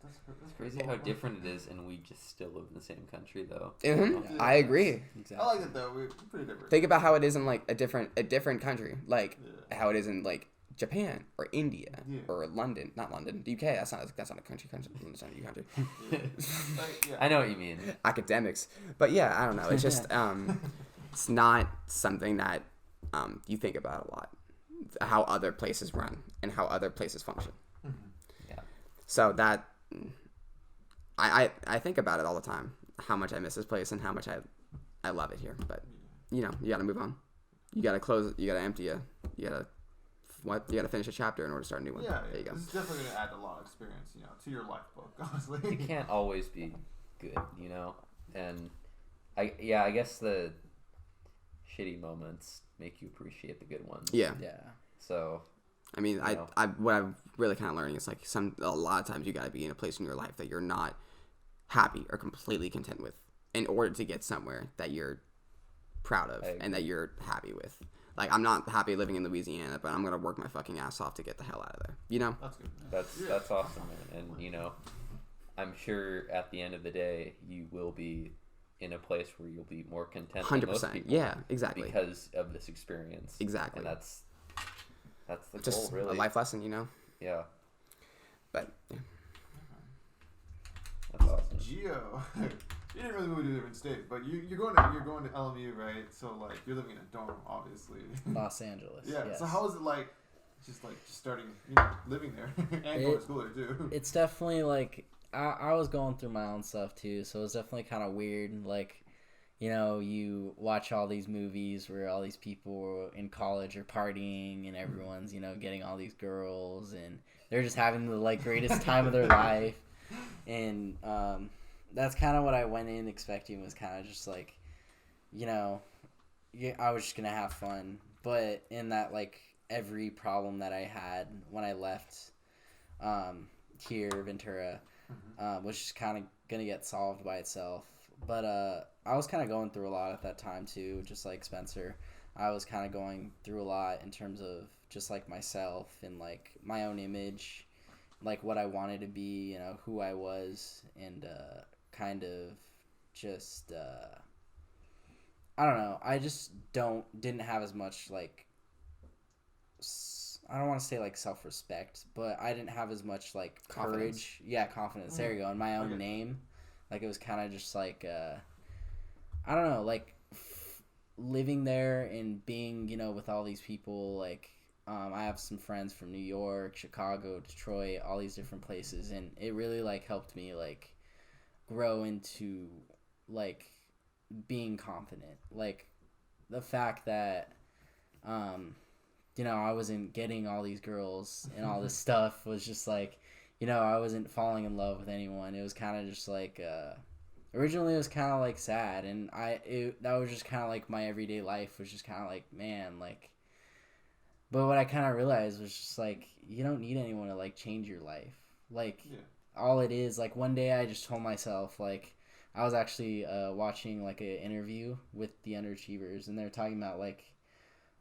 crazy how different it is, and we just still live in the same country, though. Mm-hmm. I agree. Exactly. I like it though. We're pretty different. Think about how it is in like a different country, like how it is in like Japan or India or London. Not London, the UK. That's not a country. It's not a country. I know what you mean. Academics, but yeah, I don't know. It's just it's not something that you think about a lot. How other places run and how other places function. Yeah. So that I think about it all the time. How much I miss this place and how much I love it here. But you gotta move on. You gotta close it. You gotta empty it. You gotta finish a chapter in order to start a new one. Yeah, there you go. This is definitely gonna add a lot of experience, to your life book. Honestly, it can't always be good, and I guess the shitty moments make you appreciate the good ones. Yeah. So, I mean, what I'm really kind of learning is like a lot of times you gotta be in a place in your life that you're not happy or completely content with in order to get somewhere that you're proud of and that you're happy with. Like, I'm not happy living in Louisiana, but I'm gonna work my fucking ass off to get the hell out of there. That's good. That's awesome, man. And I'm sure at the end of the day, you will be in a place where you'll be more content. 100%. Yeah, exactly. Because of this experience. Exactly. And that's the just goal, really. A life lesson, Yeah. But yeah. That's awesome. Gio, you didn't really move to a different state, but you're going to LMU, right? So like you're living in a dorm, obviously. Los Angeles. Yeah. Yes. So how is it like, just starting, living there and going to school there too? It's definitely like I was going through my own stuff too, so it was definitely kind of weird. Like, you watch all these movies where all these people in college are partying and everyone's, getting all these girls and they're just having the like greatest time of their life. And that's kind of what I went in expecting, was kind of just like, I was just gonna have fun. But in that, like, every problem that I had when I left here, Ventura, was just kind of gonna get solved by itself. But I was kind of going through a lot at that time too, just like Spencer. I was kind of going through a lot in terms of just like myself and like my own image, like what I wanted to be, who I was, and kind of just I don't know. I just didn't have as much like I don't want to say like self-respect, but I didn't have as much like courage. Yeah, confidence. There you go. In my own name. Like, it was kind of just like I don't know, like living there and being, with all these people. Like, I have some friends from New York, Chicago, Detroit, all these different places, and it really like helped me like grow into like being confident. Like, the fact that I wasn't getting all these girls and all this stuff was just like, I wasn't falling in love with anyone. It was kind of just like, originally it was kind of like sad, and that was just kind of like my everyday life was just kind of like, man, like, but what I kind of realized was just like, you don't need anyone to like change your life. Like, all it is, like, one day I just told myself, like, I was actually watching like an interview with the Underachievers, and they're talking about like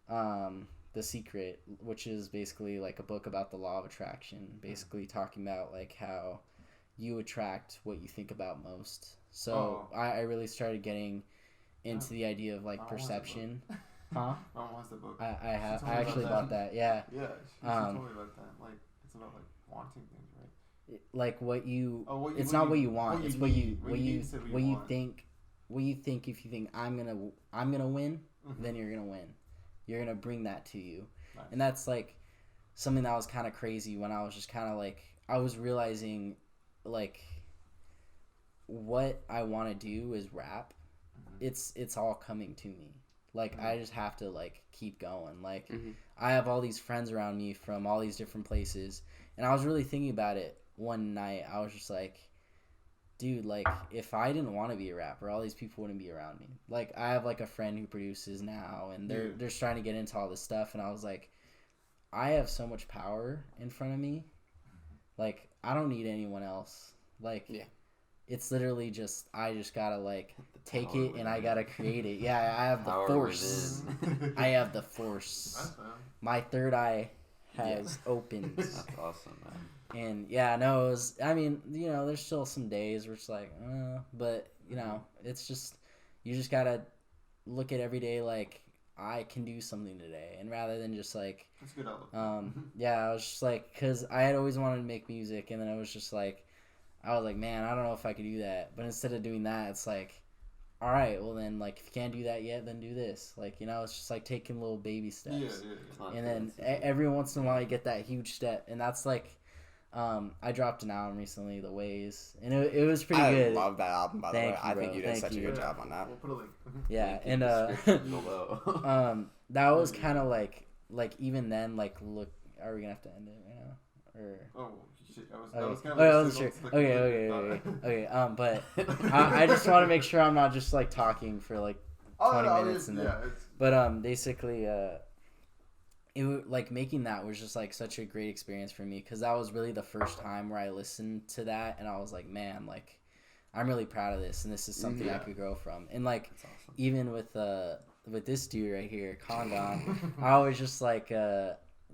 The Secret, which is basically like a book about the law of attraction, basically talking about like how you attract what you think about most. So I really started getting into the idea of like perception. Huh? Mom wants the book. I actually bought that. Yeah. Yeah, she told me about that. Like, it's about like wanting things, right? Like it's not what you want. It's what you think. What you think. If you think I'm gonna win, then you're gonna win. You're gonna bring that to you, and that's like something that was kind of crazy when I was just kind of like I was realizing like what I want to do is rap. It's all coming to me. Like, I just have to, like, keep going. Like, I have all these friends around me from all these different places. And I was really thinking about it one night. I was just like, dude, like, if I didn't want to be a rapper, all these people wouldn't be around me. Like, I have, like, a friend who produces now, and they're trying to get into all this stuff. And I was like, I have so much power in front of me. Like, I don't need anyone else. Like, it's literally just, I just gotta, like, take it and I gotta create it. Yeah, I have the force. I have the force. My third eye has opened. That's awesome, man. And, yeah, no, it was, I mean, there's still some days where it's like, but, it's just, you just gotta look at every day like, I can do something today. And rather than just, like, that's a good outlook. I was just like, because I had always wanted to make music, and then I was just like, I was like, man, I don't know if I could do that. But instead of doing that, it's like, all right, well then, like, if you can't do that yet, then do this. Like, it's just like taking little baby steps. Yeah. And then every once in a while, you get that huge step. And that's like, I dropped an album recently, The Ways. And it was pretty good. I love that album, by the way. I think you did such a good job on that. We'll put a link. Yeah, and that was kind of like even then, like, look, are we going to have to end it right now? Or... I wasn't sure. Okay. But I just want to make sure I'm not just like talking for like 20 minutes and then. But basically, like making that was just like such a great experience for me because that was really the first time where I listened to that and I was like, man, like I'm really proud of this and this is something I could grow from. And like awesome. Even with this dude right here, Congone, I was just like.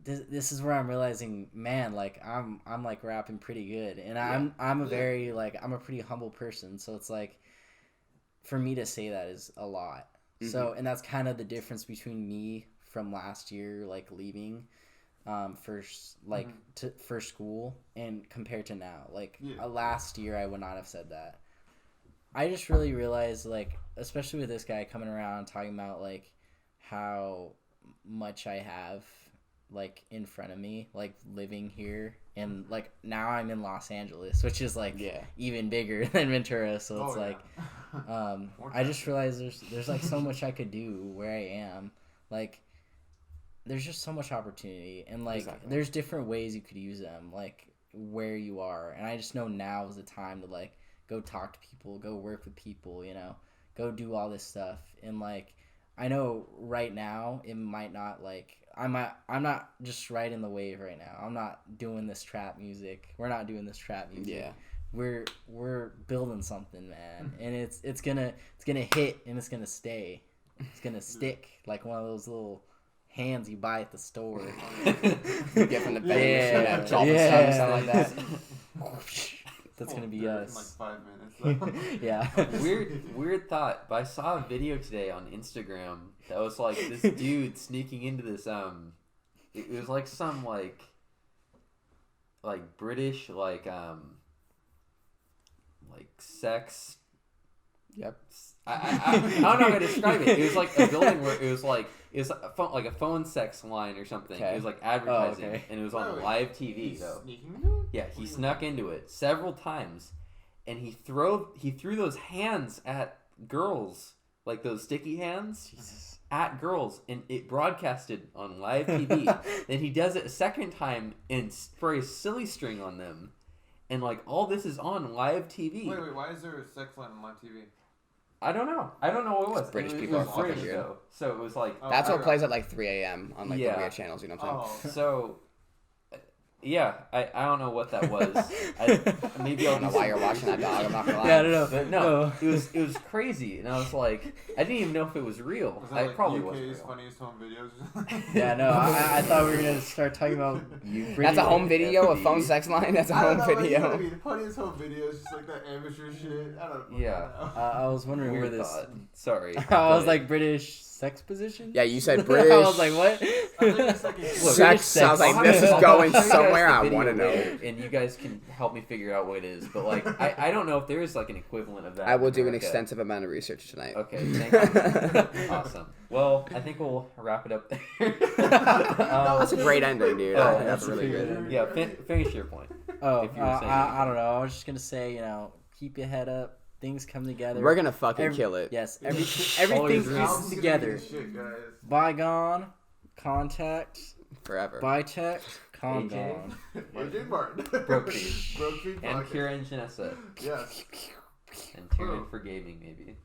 This is where I'm realizing, man, like I'm like rapping pretty good, and I'm a very like I'm a pretty humble person, so it's like for me to say that is a lot. So and that's kind of the difference between me from last year, like leaving, for school, and compared to now. Like last year, I would not have said that. I just really realized, like, especially with this guy coming around talking about like how much I have. Like in front of me, like living here, and like now I'm in Los Angeles, which is like even bigger than Ventura. So it's I just realized there's like so much I could do where I am. Like there's just so much opportunity, and like there's different ways you could use them, like where you are. And I just know now is the time to like go talk to people, go work with people, go do all this stuff. And like I know right now it might not like. I'm not just riding the wave right now. I'm not doing this trap music. We're not doing this trap music. Yeah. We're building something, man. And it's gonna hit and it's gonna stay. It's gonna stick like one of those little hands you buy at the store. You get from the vending machine, something like that. That's gonna be us. In like 5 minutes. Yeah. Weird thought. But I saw a video today on Instagram that was like this dude sneaking into this. It was like some like British like sex. Yep. I don't know how to describe it. It was like a building where it was a phone sex line or something. Okay. It was like advertising, and it was on live TV though. Yeah, he snuck into it several times, and he threw those hands at girls, like those sticky hands, at girls, and it broadcasted on live TV. Then he does it a second time and sprays silly string on them. and like all this is on live TV. Wait, why is there a sex line on live TV? I don't know what it was. British people are fucking British, weird. though. So it was like That's what plays at like 3 a.m. on like the Yeah. weird channels. You know what I'm saying? So, yeah, I don't know what that was. Maybe I I'll don't know why you're watching that, dog. I'm not gonna lie. Yeah, I don't know. But no, it was crazy, and I was like, I didn't even know if it was real. Was that I like probably UK's wasn't real. funniest home videos? Yeah, no, I thought we were gonna start talking about you. That's a home video, a phone sex line. That's a I don't home know, like, you know what I video. mean? Funniest home videos, just like that amateur shit. I don't know. Yeah. I was wondering where Weird this. thought. Sorry. I was but- like British sex position. Yeah, you said British. I was like, what? I think it's like a Sex sounds like I'll this have is to- I'll going show you guys somewhere. the I video want to know. later, and you guys can help me figure out what it is. But like, I don't know if there is like an equivalent of that. I will in do an America. extensive amount of research tonight. Okay, thank you. Awesome. Well, I think we'll wrap it up there. That's a great ending, dude. I think that's that's really pretty good. good. Yeah, finish your point. Oh, If you were saying I don't know. I was just gonna say, keep your head up. Things come together. We're gonna fucking kill it. Yes, Always everything dreams. pieces together. Shit, guys. Bygone, contact, Forever. Bytech, Congone. AJ Martin. Broke Feet. Broke Feet And podcast. Kira and Janessa. Yes. And tune in for gaming, maybe.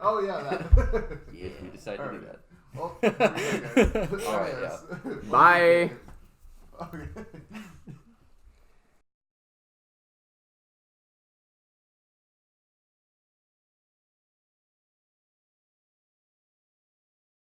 Oh, yeah, that. If you decide to do that. Well, here we go, guys. All right, Yes. Bye. Okay.